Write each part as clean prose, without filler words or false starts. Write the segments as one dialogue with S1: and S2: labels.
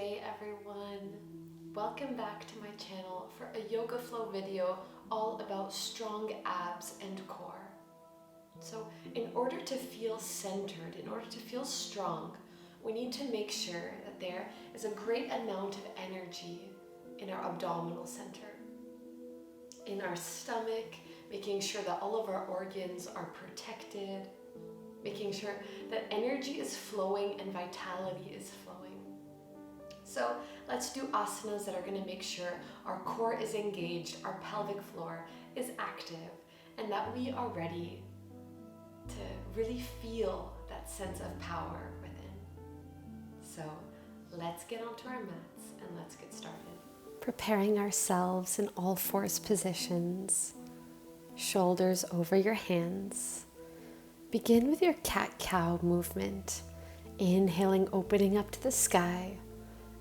S1: Namaste everyone. Welcome back to my channel for a yoga flow video all about strong abs and core. So in order to feel centered, in order to feel strong, we need to make sure that there is a great amount of energy in our abdominal center, in our stomach, making sure that all of our organs are protected, making sure that energy is flowing and vitality is flowing. So let's do asanas that are going to make sure our core is engaged, our pelvic floor is active, and that we are ready to really feel that sense of power within. So let's get onto our mats and let's get started. Preparing ourselves in all fours positions, shoulders over your hands. Begin with your cat-cow movement, inhaling, opening up to the sky,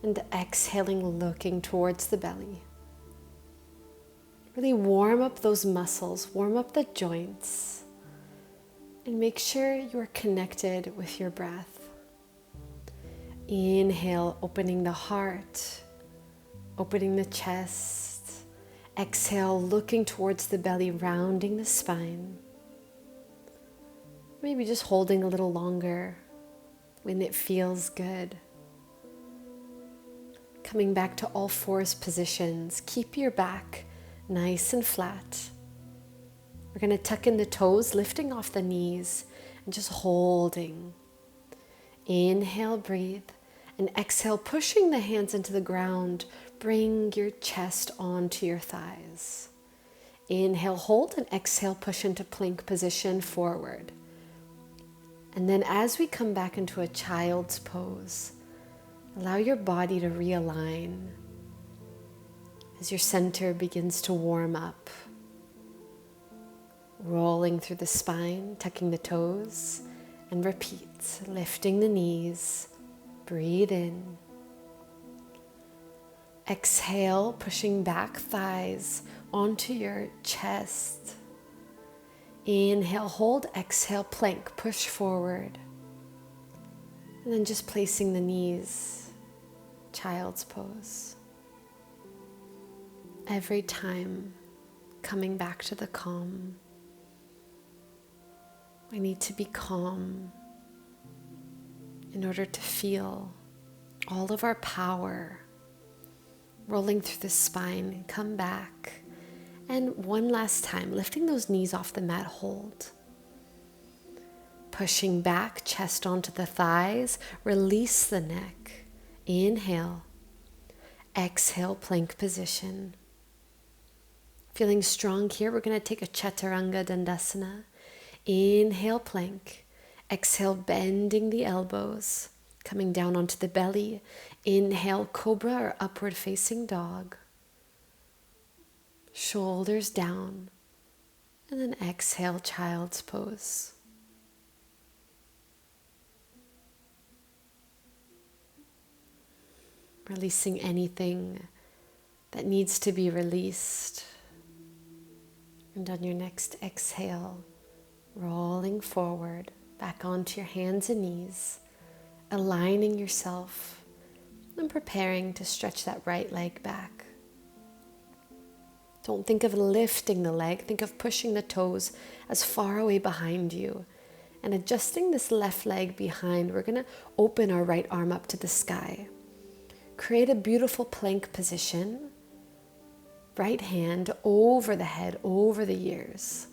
S1: and exhaling, looking towards the belly. Really warm up those muscles, warm up the joints, and make sure you are connected with your breath. Inhale, opening the heart, opening the chest. Exhale, looking towards the belly, rounding the spine. Maybe just holding a little longer when it feels good. Coming back to all fours positions. Keep your back nice and flat. We're going to tuck in the toes, lifting off the knees, and just holding. Inhale, breathe, and exhale, pushing the hands into the ground. Bring your chest onto your thighs. Inhale, hold, and exhale, push into plank position forward. And then as we come back into a child's pose, allow your body to realign as your center begins to warm up. Rolling through the spine, tucking the toes, and repeat, lifting the knees. Breathe in. Exhale, pushing back thighs onto your chest. Inhale, hold, exhale, plank, push forward. And then just placing the knees, child's pose. Every time coming back to the calm. We need to be calm in order to feel all of our power rolling through the spine. Come back. And one last time, lifting those knees off the mat, hold. Pushing back, chest onto the thighs, release the neck. Inhale, exhale, plank position. Feeling strong here, we're going to take a chaturanga dandasana. Inhale, plank. Exhale, bending the elbows, coming down onto the belly. Inhale, cobra or upward facing dog. Shoulders down. And then exhale, child's pose. Releasing anything that needs to be released. And on your next exhale, rolling forward, back onto your hands and knees, aligning yourself and preparing to stretch that right leg back. Don't think of lifting the leg, think of pushing the toes as far away behind you and adjusting this left leg behind. We're going to open our right arm up to the sky. Create a beautiful plank position. Right hand over the head, over the ears.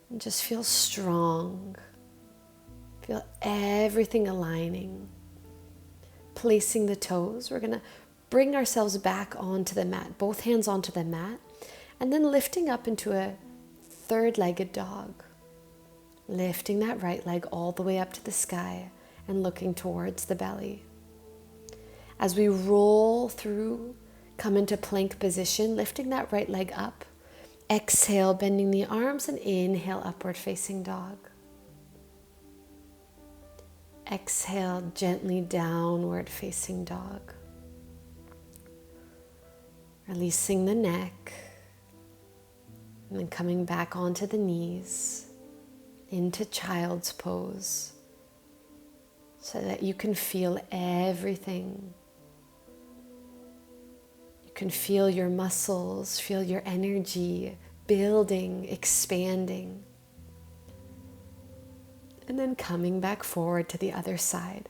S1: And just feel strong. Feel everything aligning. Placing the toes. We're going to bring ourselves back onto the mat, both hands onto the mat, and then lifting up into a third-legged dog. Lifting that right leg all the way up to the sky and looking towards the belly. As we roll through, come into plank position, lifting that right leg up. Exhale, bending the arms, and inhale, upward facing dog. Exhale, gently downward facing dog. Releasing the neck, and then coming back onto the knees, into child's pose. so that you can feel everything. You can feel your muscles, feel your energy building, expanding. And then coming back forward to the other side.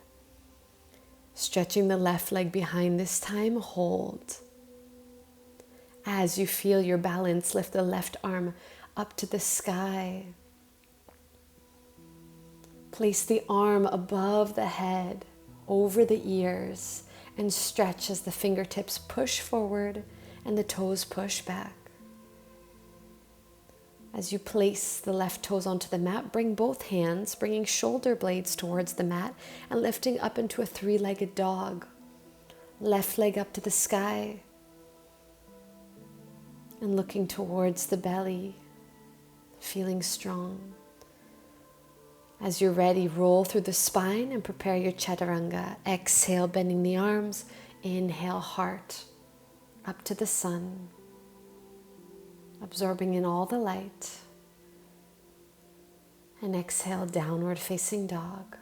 S1: Stretching the left leg behind this time, hold. As you feel your balance, lift the left arm up to the sky. Place the arm above the head, over the ears, and stretch as the fingertips push forward and the toes push back. As you place the left toes onto the mat, bring both hands, bringing shoulder blades towards the mat and lifting up into a three-legged dog. Left leg up to the sky and looking towards the belly, feeling strong. As you're ready, roll through the spine and prepare your chaturanga. Exhale, bending the arms. Inhale, heart up to the sun, absorbing in all the light. And exhale, downward facing dog.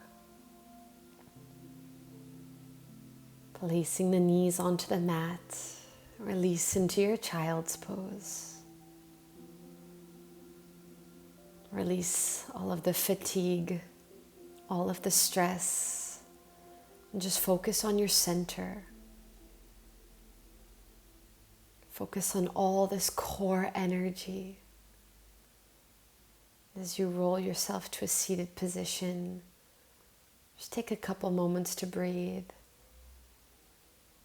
S1: Placing the knees onto the mat, release into your child's pose. Release all of the fatigue, all of the stress, and just focus on your center. Focus on all this core energy. As you roll yourself to a seated position, just take a couple moments to breathe.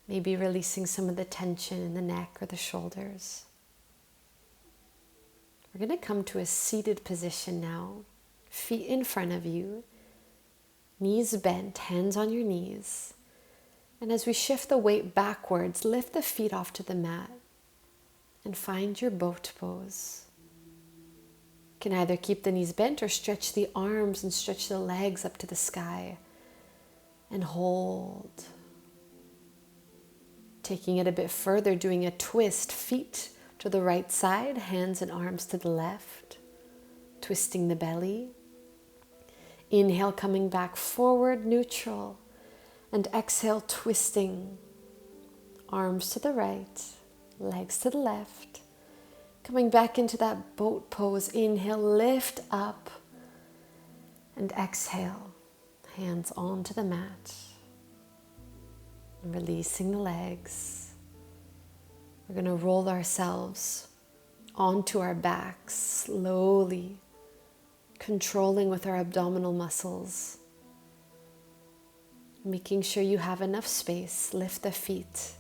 S1: Maybe releasing some of the tension in the neck or the shoulders. We're going to come to a seated position now. Feet in front of you, knees bent, hands on your knees. And as we shift the weight backwards, lift the feet off to the mat and find your boat pose. You can either keep the knees bent or stretch the arms and stretch the legs up to the sky and hold. Taking it a bit further, doing a twist, feet to the right side, hands and arms to the left, twisting the belly. Inhale, coming back forward, neutral, and exhale, twisting. Arms to the right, legs to the left. Coming back into that boat pose. Inhale, lift up, and exhale, hands onto the mat. And releasing the legs. We're going to roll ourselves onto our backs slowly, controlling with our abdominal muscles. Making sure you have enough space. Lift the feet.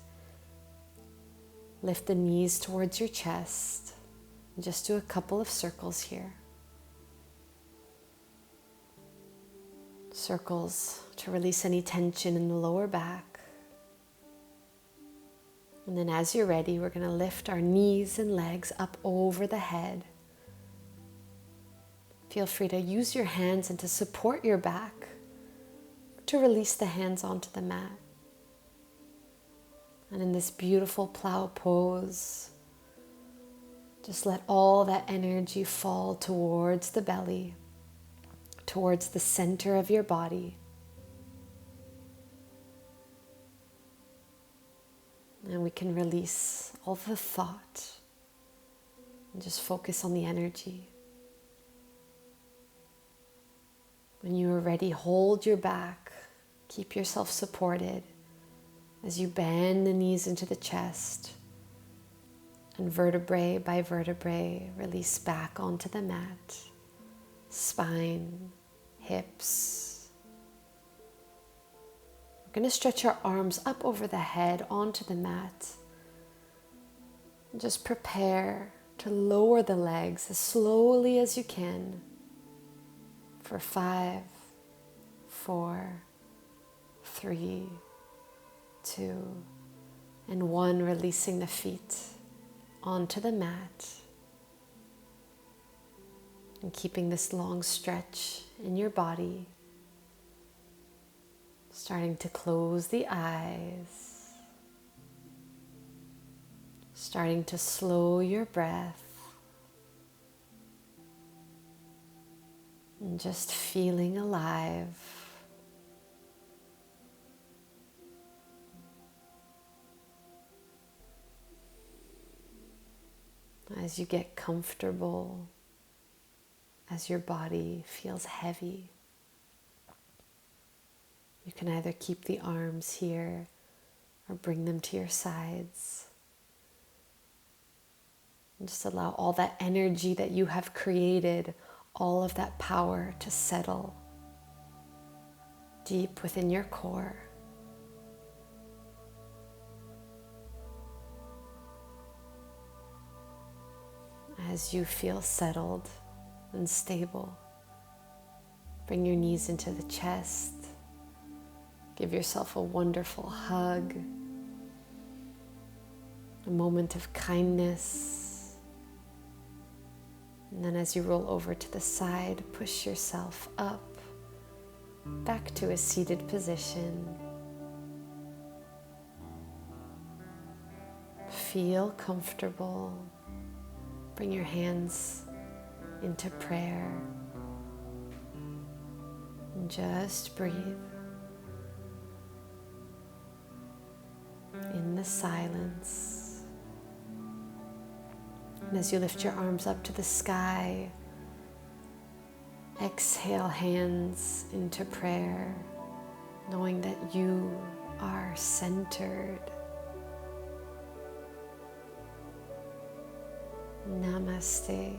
S1: Lift the knees towards your chest. And just do a couple of circles here. Circles to release any tension in the lower back. And then as you're ready, we're going to lift our knees and legs up over the head. Feel free to use your hands and to support your back, to release the hands onto the mat. And in this beautiful plow pose, just let all that energy fall towards the belly, towards the center of your body. And we can release all the thought and just focus on the energy. When you are ready, hold your back. Keep yourself supported as you bend the knees into the chest. And vertebrae by vertebrae, release back onto the mat. Spine, hips. We're going to stretch our arms up over the head onto the mat. And just prepare to lower the legs as slowly as you can for 5, 4, 3, 2, and 1. Releasing the feet onto the mat and keeping this long stretch in your body. Starting to close the eyes. Starting to slow your breath. And just feeling alive. as you get comfortable, as your body feels heavy. You can either keep the arms here or bring them to your sides. And just allow all that energy that you have created, all of that power to settle deep within your core. As you feel settled and stable, bring your knees into the chest. Give yourself a wonderful hug, a moment of kindness. And then as you roll over to the side, push yourself up, back to a seated position. Feel comfortable. Bring your hands into prayer. And just breathe. In the silence. And as you lift your arms up to the sky, exhale hands into prayer, knowing that you are centered. Namaste.